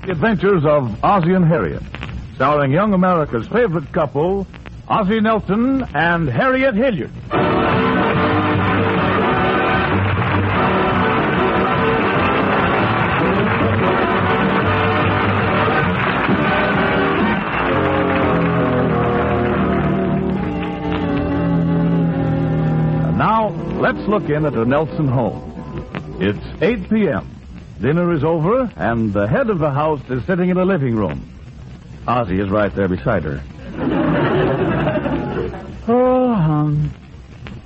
The Adventures of Ozzie and Harriet, starring young America's favorite couple, Ozzie Nelson and Harriet Hilliard. And now, let's look in at the Nelson home. It's 8 p.m. Dinner is over, and the head of the house is sitting in the living room. Ozzie is right there beside her.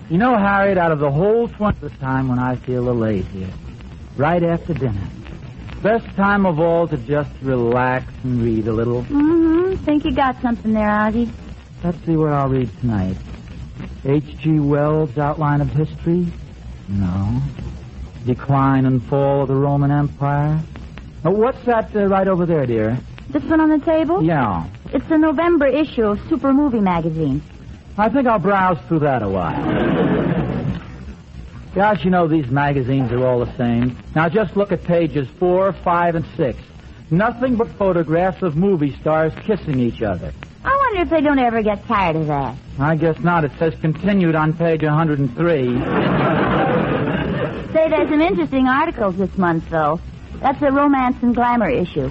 You know, Harriet, out of the whole 20th time when I feel a laziest, right after dinner. Best time of all to just relax and read a little. Think you got something there, Ozzie? Let's see what I'll read tonight. H.G. Wells' Outline of History? No. Decline and Fall of the Roman Empire? Oh, what's that right over there, dear? This one on the table? Yeah. It's the November issue of Super Movie Magazine. I think I'll browse through that a while. Gosh, you know, these magazines are all the same. Now, just look at pages 4, 5, and 6. Nothing but photographs of movie stars kissing each other. I wonder if they don't ever get tired of that. I guess not. It says continued on page 103. Say, there's some interesting articles this month, though. That's a romance and glamour issue.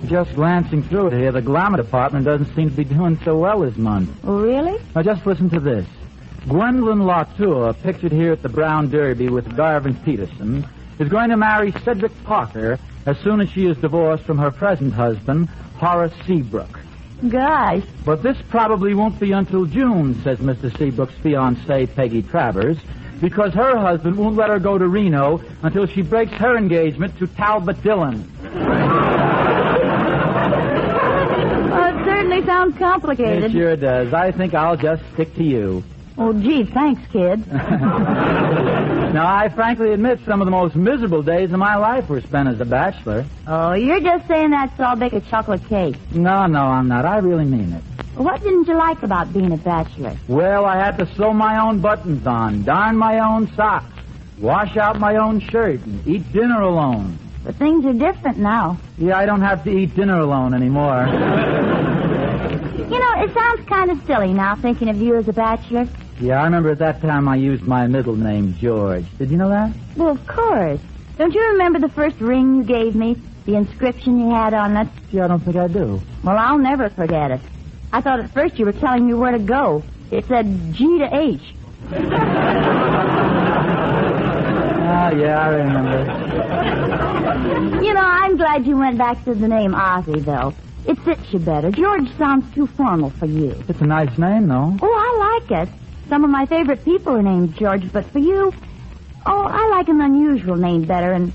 Just glancing through it here, the glamour department doesn't seem to be doing so well this month. Oh, really? Now, just listen to this. Gwendolyn Latour, pictured here at the Brown Derby with Garvin Peterson, is going to marry Cedric Parker as soon as she is divorced from her present husband, Horace Seabrook. Gosh. But this probably won't be until June, says Mr. Seabrook's fiancée, Peggy Travers, because her husband won't let her go to Reno until she breaks her engagement to Talbot Dillon. It certainly sounds complicated. It sure does. I think I'll just stick to you. Oh, gee, thanks, kid. Now, I frankly admit some of the most miserable days of my life were spent as a bachelor. Oh, you're just saying that so I'll bake a chocolate cake. No, I'm not. I really mean it. What didn't you like about being a bachelor? Well, I had to sew my own buttons on, darn my own socks, wash out my own shirt, and eat dinner alone. But things are different now. Yeah, I don't have to eat dinner alone anymore. You know, it sounds kind of silly now thinking of you as a bachelor. Yeah, I remember at that time I used my middle name, George. Did you know that? Well, of course. Don't you remember the first ring you gave me? The inscription you had on it? Yeah, I don't think I do. Well, I'll never forget it. I thought at first you were telling me where to go. It said G to H. Yeah, I remember. You know, I'm glad you went back to the name Ozzie, though. It fits you better. George sounds too formal for you. It's a nice name, though. Oh, I like it. Some of my favorite people are named George, but for you, I like an unusual name better. And,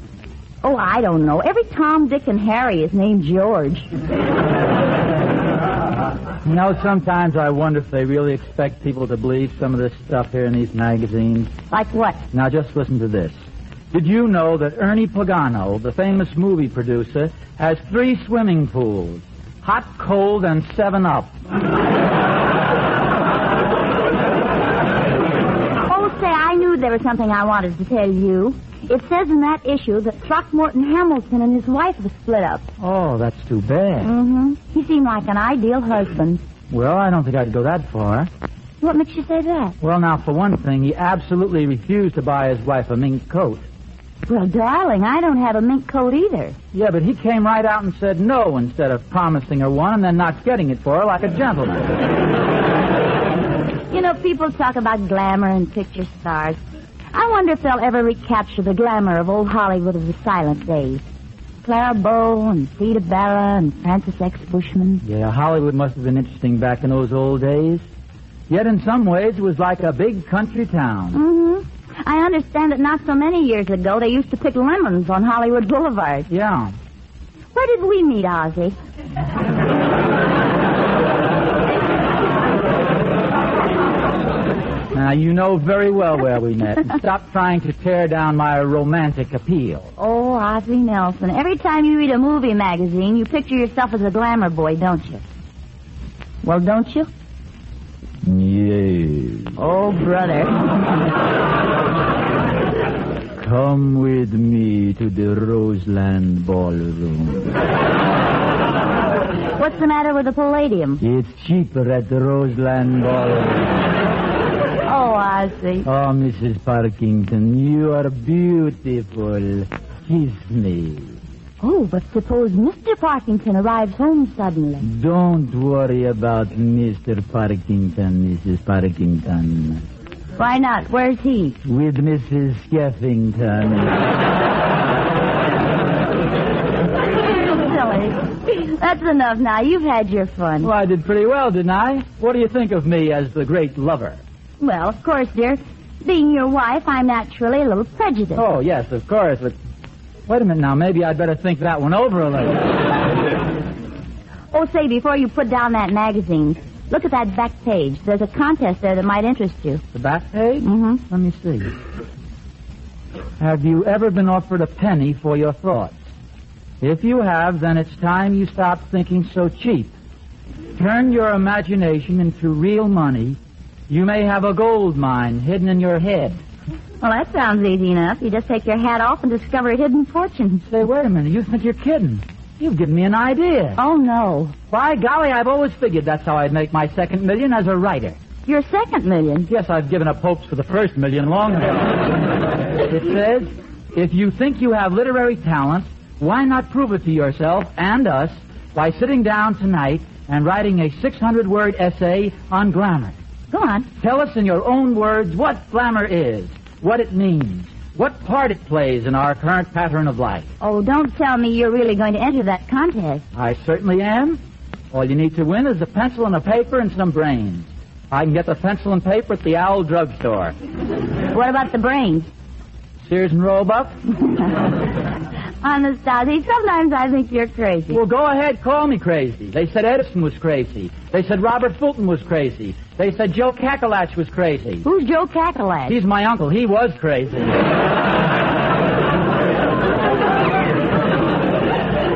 I don't know. Every Tom, Dick, and Harry is named George. You know, sometimes I wonder if they really expect people to believe some of this stuff here in these magazines. Like what? Now, just listen to this. Did you know that Ernie Pagano, the famous movie producer, has 3 swimming pools? Hot, cold, and 7-Up. Say, I knew there was something I wanted to tell you. It says in that issue that Throckmorton Hamilton and his wife have split up. Oh, that's too bad. He seemed like an ideal husband. Well, I don't think I'd go that far. What makes you say that? Well, now, for one thing, he absolutely refused to buy his wife a mink coat. Well, darling, I don't have a mink coat either. Yeah, but he came right out and said no instead of promising her one and then not getting it for her like a gentleman. You know, people talk about glamour and picture stars. I wonder if they'll ever recapture the glamour of old Hollywood of the silent days. Clara Bow and Theda Bara and Francis X. Bushman. Yeah, Hollywood must have been interesting back in those old days. Yet in some ways it was like a big country town. I understand that not so many years ago they used to pick lemons on Hollywood Boulevard. Yeah. Where did we meet, Ozzie? Now, you know very well where we met. Stop trying to tear down my romantic appeal. Oh, Ozzie Nelson. Every time you read a movie magazine, you picture yourself as a glamour boy, don't you? Well, don't you? Yes. Oh, brother. Come with me to the Roseland Ballroom. What's the matter with the Palladium? It's cheaper at the Roseland Ballroom. Oh, Ozzie. Oh, Mrs. Parkington, you are beautiful. Kiss me. Oh, but suppose Mr. Parkington arrives home suddenly. Don't worry about Mr. Parkington, Mrs. Parkington. Why not? Where's he? With Mrs. Skeffington. Silly. That's enough now. You've had your fun. Well, I did pretty well, didn't I? What do you think of me as the great lover? Well, of course, dear. Being your wife, I'm naturally a little prejudiced. Oh, yes, of course, but... Wait a minute now. Maybe I'd better think that one over a little. Oh, say, before you put down that magazine, look at that back page. There's a contest there that might interest you. The back page? Mm-hmm. Let me see. Have you ever been offered a penny for your thoughts? If you have, then it's time you stop thinking so cheap. Turn your imagination into real money. You may have a gold mine hidden in your head. Well, that sounds easy enough. You just take your hat off and discover a hidden fortune. Say, wait a minute. You think you're kidding. You've given me an idea. Oh, no. By golly, I've always figured that's how I'd make my second million as a writer. Your second million? Yes, I've given up hopes for the first million long ago. It says, if you think you have literary talent, why not prove it to yourself and us by sitting down tonight and writing a 600-word essay on glamour? Go on. Tell us in your own words what glamour is, what it means, what part it plays in our current pattern of life. Oh, don't tell me you're really going to enter that contest. I certainly am. All you need to win is a pencil and a paper and some brains. I can get the pencil and paper at the Owl Drugstore. What about the brains? Sears and Roebuck? Honest, Ozzie, sometimes I think you're crazy. Well, go ahead, call me crazy. They said Edison was crazy. They said Robert Fulton was crazy. They said Joe Cackalash was crazy. Who's Joe Cackalash? He's my uncle. He was crazy.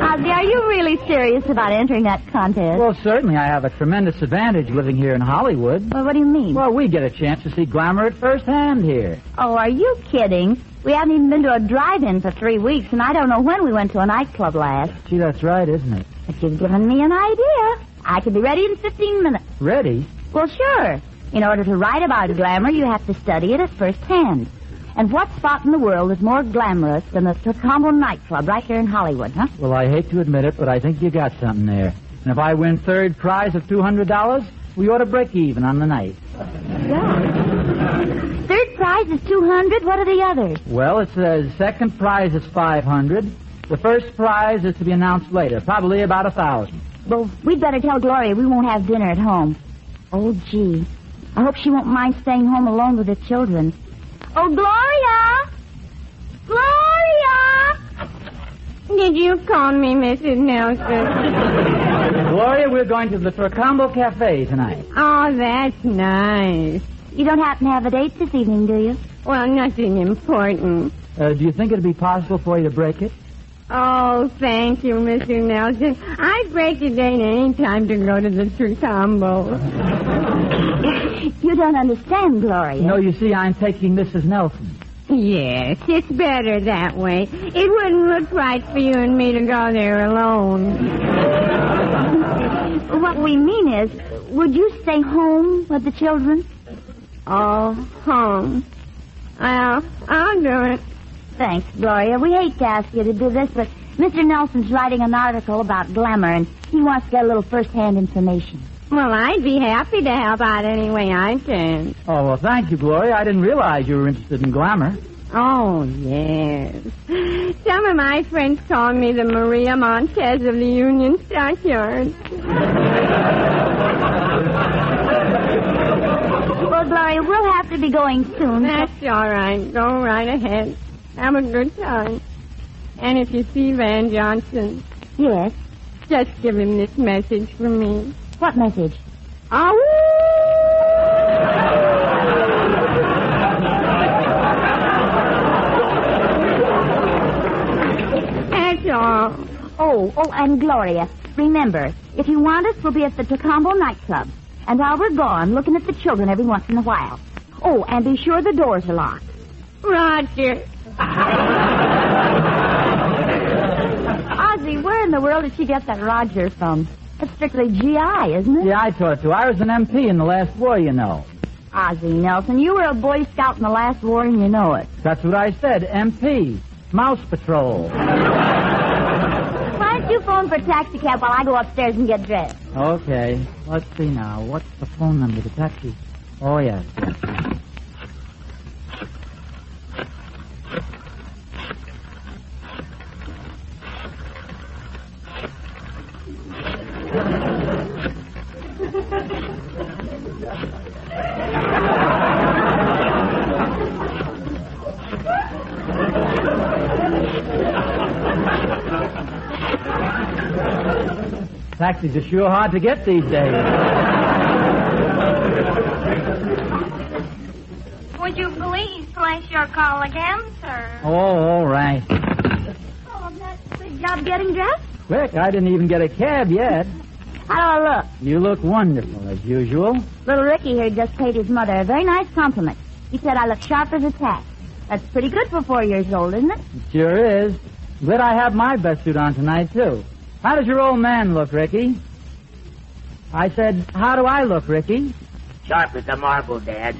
Ozzie, are you really serious about entering that contest? Well, certainly I have a tremendous advantage living here in Hollywood. Well, what do you mean? Well, we get a chance to see glamour at first hand here. Oh, are you kidding? We haven't even been to a drive-in for 3 weeks, and I don't know when we went to a nightclub last. Gee, that's right, isn't it? But you've given me an idea. I could be ready in 15 minutes. Ready? Well, sure. In order to write about glamour, you have to study it at first hand. And what spot in the world is more glamorous than the Tacombo nightclub right here in Hollywood, huh? Well, I hate to admit it, but I think you got something there. And if I win third prize of $200, we ought to break even on the night. Yeah. Third prize is $200. What are the others? Well, it says second prize is $500. The first prize is to be announced later, probably about $1,000. Well, we'd better tell Gloria we won't have dinner at home. Oh, gee. I hope she won't mind staying home alone with the children. Oh, Gloria! Gloria! Did you call me, Mrs. Nelson? Gloria, we're going to the Tacombo Cafe tonight. Oh, that's nice. You don't happen to have a date this evening, do you? Well, nothing important. Do you think it'd be possible for you to break it? Oh, thank you, Mr. Nelson. I'd break a date any time to go to the Tacombo. You don't understand, Gloria. No, you see, I'm taking Mrs. Nelson. Yes, it's better that way. It wouldn't look right for you and me to go there alone. What we mean is, would you stay home with the children? Oh, home. Well, I'll do it. Thanks, Gloria. We hate to ask you to do this, but Mr. Nelson's writing an article about glamour, and he wants to get a little first-hand information. Well, I'd be happy to help out any way I can. Oh, well, thank you, Gloria. I didn't realize you were interested in glamour. Oh, yes. Some of my friends call me the Maria Montez of the Union Stockyards. Well, Gloria, we'll have to be going soon. That's all right. Go right ahead. Have a good time. And if you see Van Johnson... Yes? Just give him this message from me. What message? Oh! That's all. Oh, and Gloria, remember, if you want us, we'll be at the Tacombo nightclub. And while we're gone, looking at the children every once in a while. Oh, and be sure the doors are locked. Roger. Ozzie, where in the world did she get that Roger from? That's strictly GI, isn't it? Yeah, I taught you. I was an MP in the last war, you know. Ozzie Nelson, you were a Boy Scout in the last war and you know it. That's what I said, MP. Mouse Patrol. Why don't you phone for a taxi cab while I go upstairs and get dressed? Okay. Let's see now. What's the phone number of the taxi? Oh, yes. Taxis are sure hard to get these days. Would you please place your call again, sir? Oh, all right. Oh, that's a big job getting dressed? Quick, I didn't even get a cab yet. How do I look? You look wonderful, as usual. Little Ricky here just paid his mother a very nice compliment. He said I look sharp as a tack. That's pretty good for 4 years old, isn't it? It sure is. Glad I have my best suit on tonight, too. How does your old man look, Ricky? I said, how do I look, Ricky? Sharp as a marble, Dad.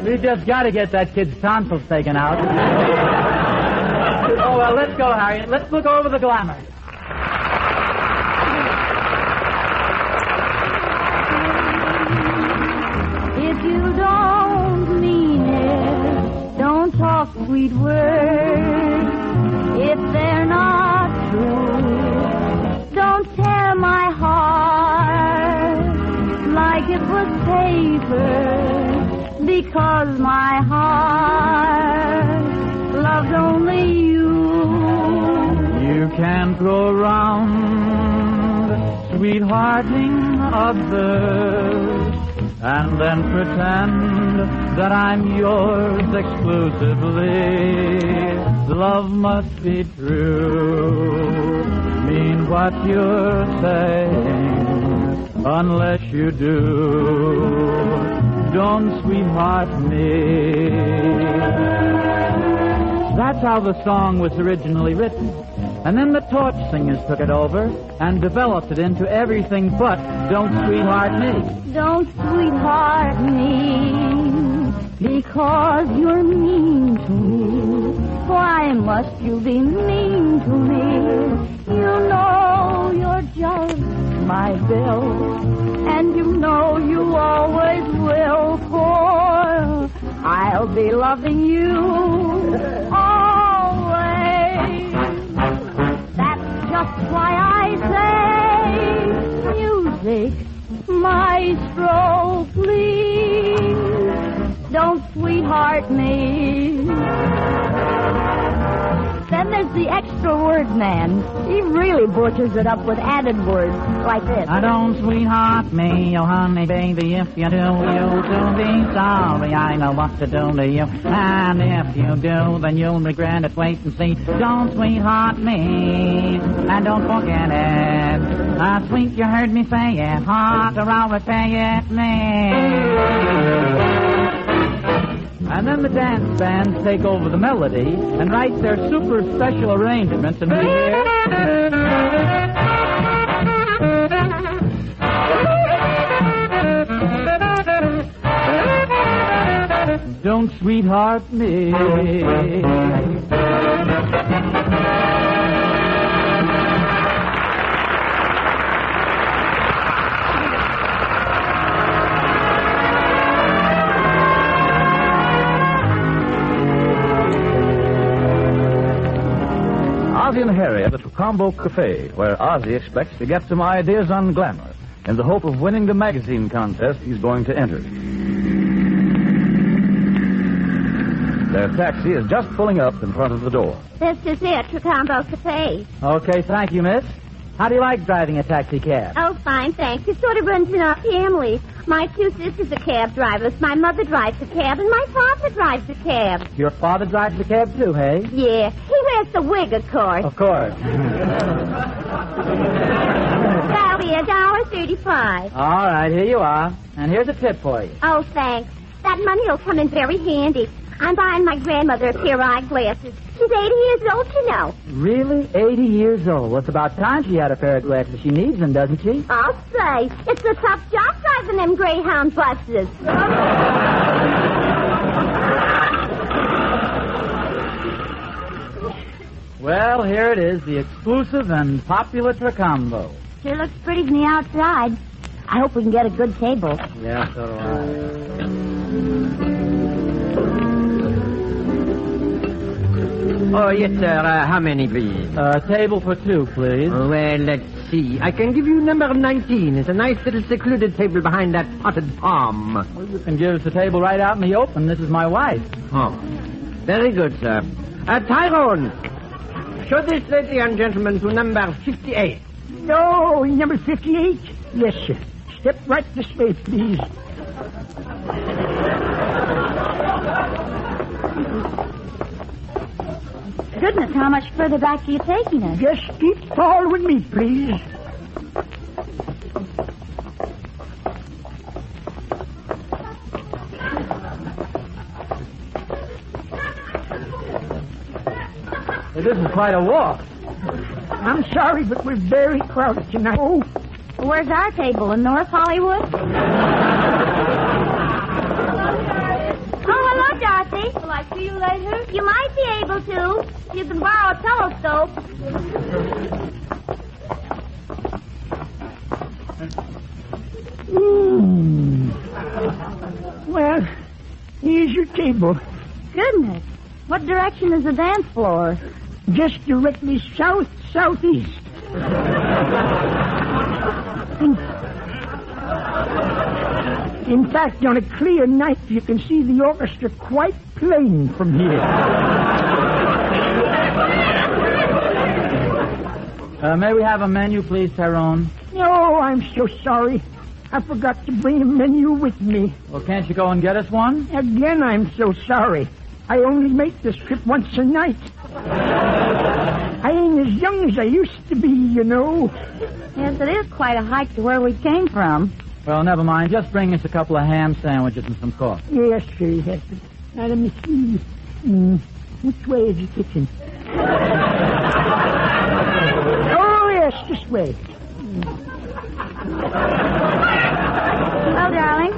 We just got to get that kid's tonsils taken out. Oh, well, let's go, Harriet. Let's look over the glamour. If you don't mean it, don't talk sweet words. If they're not true, don't tear my heart like it was paper. Because my heart loves only you. You can't go around sweethearting others and then pretend that I'm yours exclusively. Love must be true. Mean what you're saying, unless you do. Don't sweetheart me. That's how the song was originally written. And then the torch singers took it over and developed it into everything but Don't Sweetheart Me. Don't sweetheart me, because you're mean to me. Why must you be mean to me? You know you're just my bill, and you know you always will, for I'll be loving you always. That's just why I say, music, maestro, please, don't sweetheart me. Then there's the extra word man. He really butchers it up with added words like this. I don't sweetheart me, oh honey baby, if you do, you'll be sorry. I know what to do to you, and if you do, then you'll regret it. Wait and see. Don't sweetheart me, and don't forget it. Sweet, you heard me say it. Heart or I'll repay it, me. And then the dance bands take over the melody and write their super special arrangements, and we hear... Don't sweetheart me. Ozzie and Harriet at the Combo Cafe, where Ozzie expects to get some ideas on glamour in the hope of winning the magazine contest he's going to enter. Their taxi is just pulling up in front of the door. This is it, the Combo Cafe. Okay, thank you, miss. How do you like driving a taxi cab? Oh, fine, thanks. It sort of runs in our family. My two sisters are cab drivers. My mother drives the cab, and my father drives the cab. Your father drives the cab, too, hey? Yeah, he wears the wig, of course. Of course. $1.35. All right, here you are. And here's a tip for you. Oh, thanks. That money will come in very handy. I'm buying my grandmother a pair of eyeglasses. She's 80 years old, you know. Really? 80 years old. Well, it's about time she had a pair of glasses. She needs them, doesn't she? I'll say. It's a tough job driving them Greyhound buses. Well, here it is, the exclusive and popular Tricombo. Sure looks pretty from the outside. I hope we can get a good table. Yeah, so do I. Oh, yes, sir. How many, please? Table for two, please. Well, let's see. I can give you number 19. It's a nice little secluded table behind that potted palm. Well, you can give us the table right out in the open. This is my wife. Oh, very good, sir. Tyrone, show this lady and gentleman to number 58. No, number 58? Yes, sir. Step right this way, please. Goodness, how much further back are you taking us? Just keep following me, please. Hey, this is quite a walk. I'm sorry, but we're very crowded tonight. Oh, Where's our table? In North Hollywood? Oh, hello, Dorothy. Will I see you later? You might be able to. You can borrow a telescope. well, here's your table. Goodness. What direction is the dance floor? Just directly southeast. In fact, on a clear night, you can see the orchestra quite plain from here. May we have a menu, please, Tyrone? Oh, I'm so sorry. I forgot to bring a menu with me. Well, can't you go and get us one? Again, I'm so sorry. I only make this trip once a night. I ain't as young as I used to be, you know. Yes, it is quite a hike to where we came from. Well, never mind. Just bring us a couple of ham sandwiches and some coffee. Yes, sir, yes. Now, let me see. Which way is the kitchen? Oh, yes, this way. Well, darling,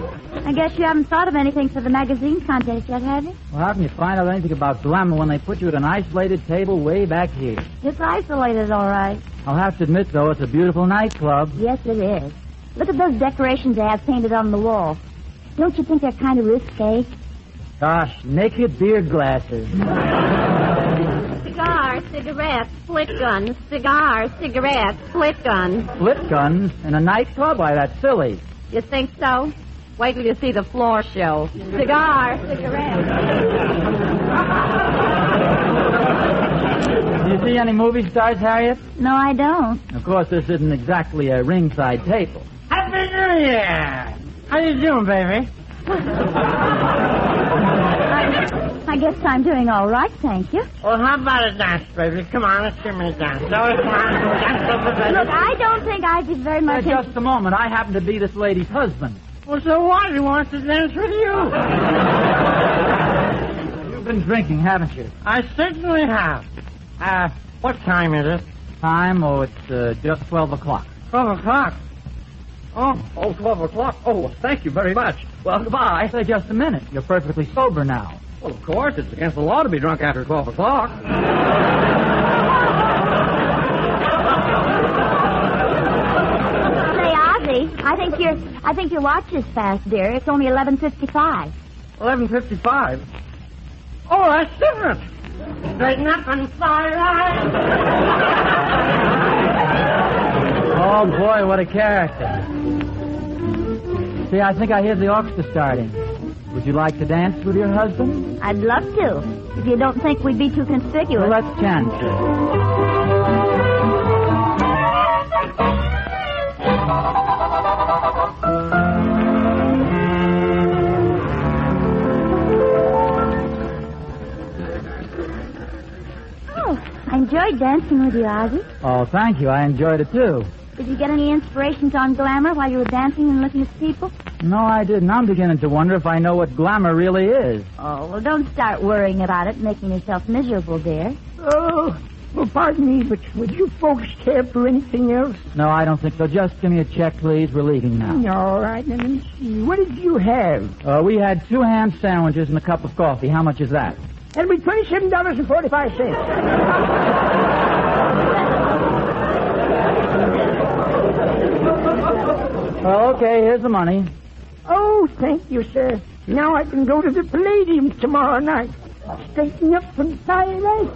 I guess you haven't thought of anything for the magazine contest yet, have you? Well, how can you find out anything about glamour when they put you at an isolated table way back here? It's isolated, all right. I'll have to admit, though, it's a beautiful nightclub. Yes, it is. Look at those decorations they have painted on the wall. Don't you think they're kind of risque? Gosh, naked beer glasses. Cigars, cigarettes, split guns. Cigars, cigarettes, split guns. Split guns in a nightclub? Why, that's silly. You think so? Wait till you see the floor show. Cigars, cigarettes. Do you see any movie stars, Harriet? No, I don't. Of course, this isn't exactly a ringside table. Happy New Year! How you doing, baby? I guess I'm doing all right, thank you. Well, how about a dance, baby? Come on, let's give me a dance. Look, I don't think I'd be very much... Just a moment. I happen to be this lady's husband. Well, so what? He wants to dance with you. You've been drinking, haven't you? I certainly have. What time is it? Time? Oh, it's just 12 o'clock. 12 o'clock. Oh, 12 o'clock. Oh, thank you very much. Well, goodbye. Say, just a minute. You're perfectly sober now. Well, of course, it's against the law to be drunk after 12 o'clock. Say, Ozzie, I think your watch is fast, dear. It's only 11:55. 11:55. Oh, that's different. Straighten up and fly right. Oh, boy, what a character. See, I think I hear the orchestra starting. Would you like to dance with your husband? I'd love to, if you don't think we'd be too conspicuous. Well, let's chance it. Oh, I enjoyed dancing with you, Ozzie. Oh, thank you. I enjoyed it, too. Did you get any inspirations on glamour while you were dancing and looking at people? No, I didn't. I'm beginning to wonder if I know what glamour really is. Oh, well, don't start worrying about it, making yourself miserable, dear. Oh, well, pardon me, but would you folks care for anything else? No, I don't think so. Just give me a check, please. We're leaving now. All right, let me see. What did you have? We had 2 ham sandwiches and a cup of coffee. How much is that? That'll be $27.45. Okay, here's the money. Oh, thank you, sir. Now I can go to the Palladium tomorrow night. Straighten up from Thailand.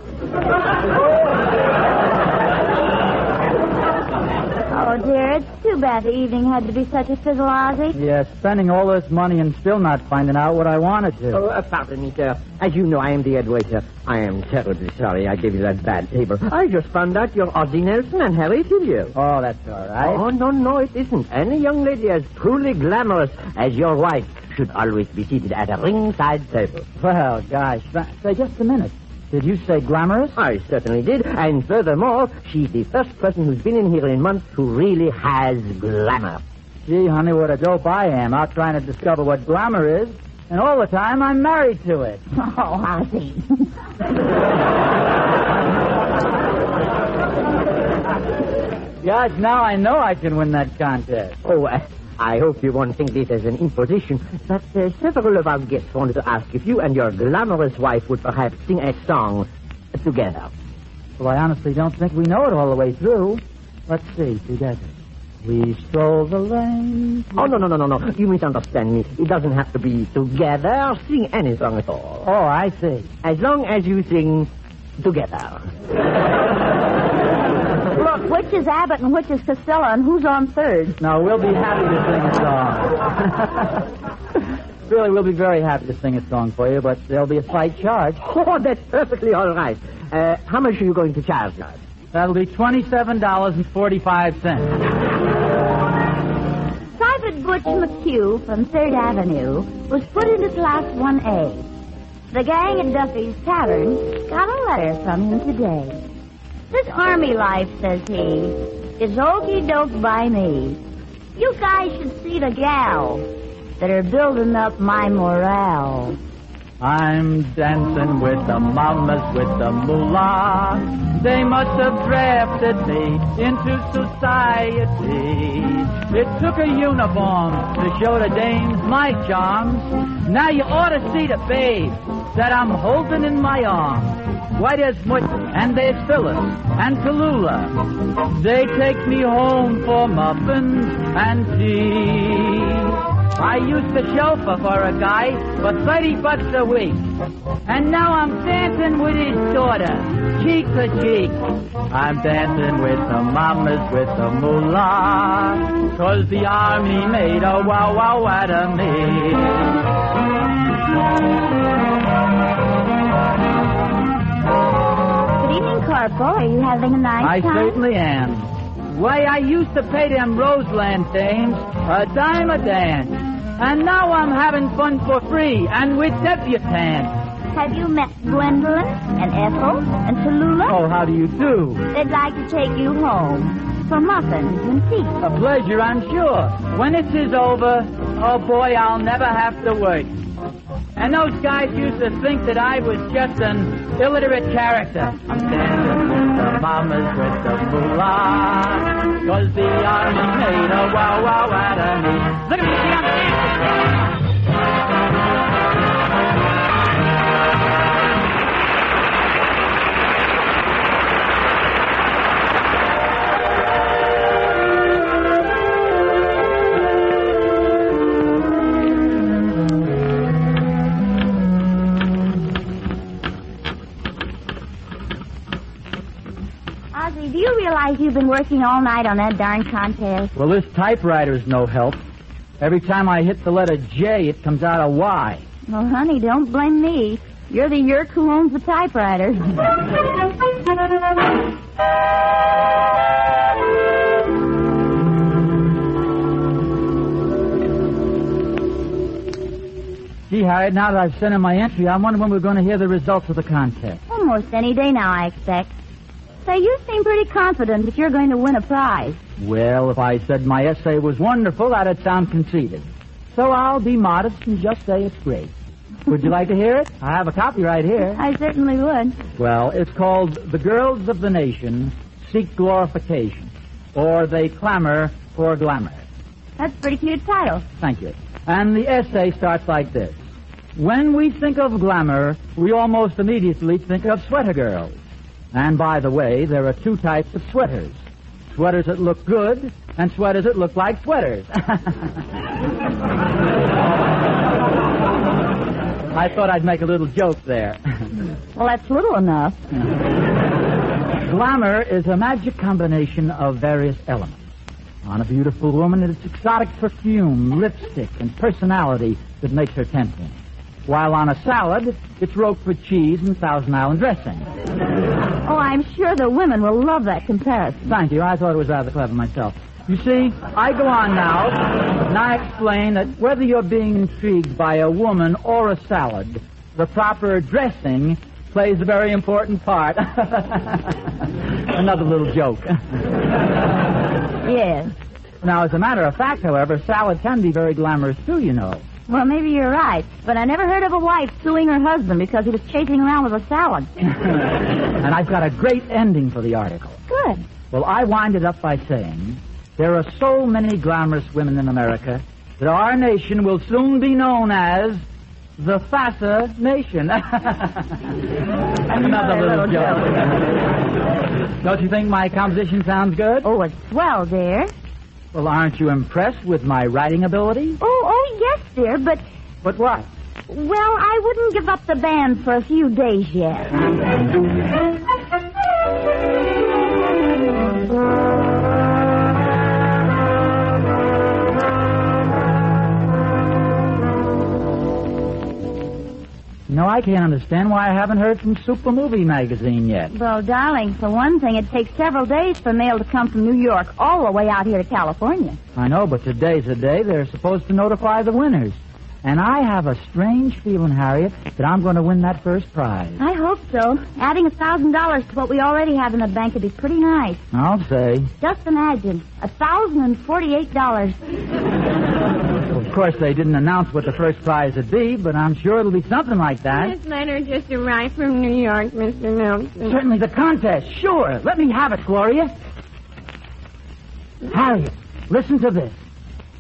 Oh, dear, it's too bad the evening had to be such a fizzle, Ozzie. Yeah, spending all this money and still not finding out what I wanted to. Oh, pardon me, sir. As you know, I am the head waiter. I am terribly sorry I gave you that bad table. I just found out you're Ozzie Nelson and Harriet Hillier. Oh, that's all right. Oh, no, it isn't. Any young lady as truly glamorous as your wife should always be seated at a ringside table. Well, gosh, say, just a minute. Did you say glamorous? I certainly did. And furthermore, she's the first person who's been in here in months who really has glamour. Gee, honey, what a dope I am, out trying to discover what glamour is. And all the time, I'm married to it. Oh, Ozzie. Gosh, now I know I can win that contest. Oh, I hope you won't think this as an imposition, but several of our guests wanted to ask if you and your glamorous wife would perhaps sing a song together. Well, I honestly don't think we know it all the way through. Let's see, together. We stroll the lane. Oh, no. You misunderstand me. It doesn't have to be together. Sing any song at all. Oh, I see. As long as you sing together. Look, which is Abbott and which is Costello and who's on third? No, we'll be happy to sing a song. Really, we'll be very happy to sing a song for you, but there'll be a slight charge. Oh, that's perfectly all right. How much are you going to charge us? That'll be $27.45. Private Butch McHugh from 3rd Avenue was put into Class 1A. The gang at Duffy's Tavern got a letter from him today. This army life, says he, is okey-doke by me. You guys should see the gals that are building up my morale. I'm dancing with the mamas, with the moolah. They must have drafted me into society. It took a uniform to show the dames my charms. Now you ought to see the babes that I'm holding in my arms. Why, there's Mutton, and there's Phyllis, and Tallulah. They take me home for muffins and tea. I used to chauffeur for a guy for $30 a week. And now I'm dancing with his daughter, cheek to cheek. I'm dancing with the mamas, with the moolah, 'cause the army made a wow-wow out of me. Good evening, Corporal. Are you having a nice time? I certainly am. Why, I used to pay them Roseland dames a dime a dance. And now I'm having fun for free and with debutantes. Have you met Gwendolyn and Ethel and Tallulah? Oh, how do you do? They'd like to take you home for muffins and tea. A pleasure, I'm sure. When this is over, oh boy, I'll never have to work. And those guys used to think that I was just an illiterate character. I'm dancing with the mamas, with the moolah, 'cause the army made a wow-wow out of me. Look at me, see, I'm dancing. Ozzie, do you realize you've been working all night on that darn contest? Well, this typewriter's no help. Every time I hit the letter J, it comes out a Y. Well, honey, don't blame me. You're the yerk who owns the typewriter. Gee, Harriet, now that I've sent in my entry, I'm wondering when we're going to hear the results of the contest. Almost any day now, I expect. Say, you seem pretty confident that you're going to win a prize. Well, if I said my essay was wonderful, that'd sound conceited. So I'll be modest and just say it's great. Would you like to hear it? I have a copy right here. I certainly would. Well, it's called The Girls of the Nation Seek Glorification, or They Clamor for Glamour. That's a pretty cute title. Thank you. And the essay starts like this. When we think of glamour, we almost immediately think of sweater girls. And by the way, there are two types of sweaters. Sweaters that look good and sweaters that look like sweaters. I thought I'd make a little joke there. Well, that's little enough. Glamour is a magic combination of various elements. On a beautiful woman, it's exotic perfume, lipstick, and personality that makes her tempting. While on a salad, it's Roquefort cheese and Thousand Island dressing. Oh, I'm sure the women will love that comparison. Thank you. I thought it was rather clever myself. You see, I go on now, and I explain that whether you're being intrigued by a woman or a salad, the proper dressing plays a very important part. Another little joke. Yes. Now, as a matter of fact, however, salad can be very glamorous, too, you know. Well, maybe you're right, but I never heard of a wife suing her husband because he was chasing around with a salad. And I've got a great ending for the article. Good. Well, I wind it up by saying there are so many glamorous women in America that our nation will soon be known as the Fassa Nation. Another little joke. Don't you think my composition sounds good? Oh, it's swell, dear. Well, aren't you impressed with my writing ability? Oh, yes, dear, but... But what? Well, I wouldn't give up the band for a few days yet. No, I can't understand why I haven't heard from Super Movie Magazine yet. Well, darling, for one thing, it takes several days for mail to come from New York all the way out here to California. I know, but today's the day they're supposed to notify the winners. And I have a strange feeling, Harriet, that I'm going to win that first prize. I hope so. Adding $1,000 to what we already have in the bank would be pretty nice. I'll say. Just imagine, $1,048. Of course, they didn't announce what the first prize would be, but I'm sure it'll be something like that. This letter just arrived from New York, Mr. Nelson. Certainly the contest, sure. Let me have it, Gloria. Harriet, listen to this.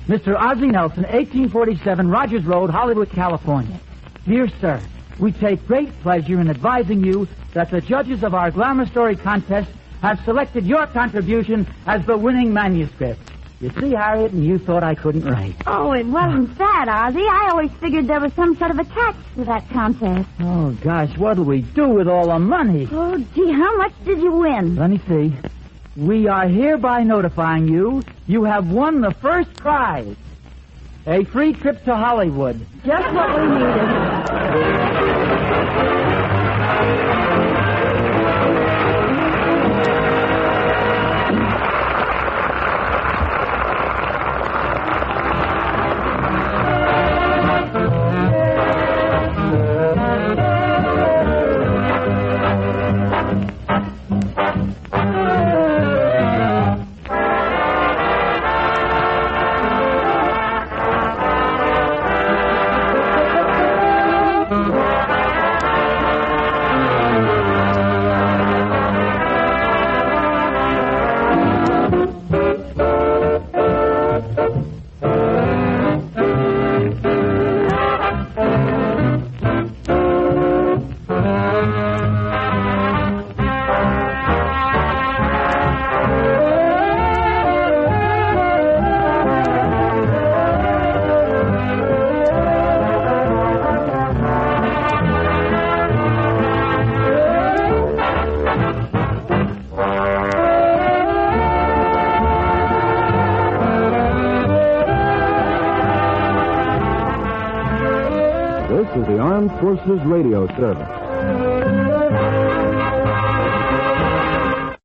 Mr. Ozzie Nelson, 1847 Rogers Road, Hollywood, California. Dear sir, we take great pleasure in advising you that the judges of our Glamour Story contest have selected your contribution as the winning manuscript. You see, Harriet, and you thought I couldn't write. Oh, it wasn't that, Ozzie. I always figured there was some sort of a catch to that contest. Oh, gosh, what'll we do with all the money? Oh, gee, how much did you win? Let me see. We are hereby notifying you have won the first prize. A free trip to Hollywood. Just what we needed. This is the Armed Forces Radio Service.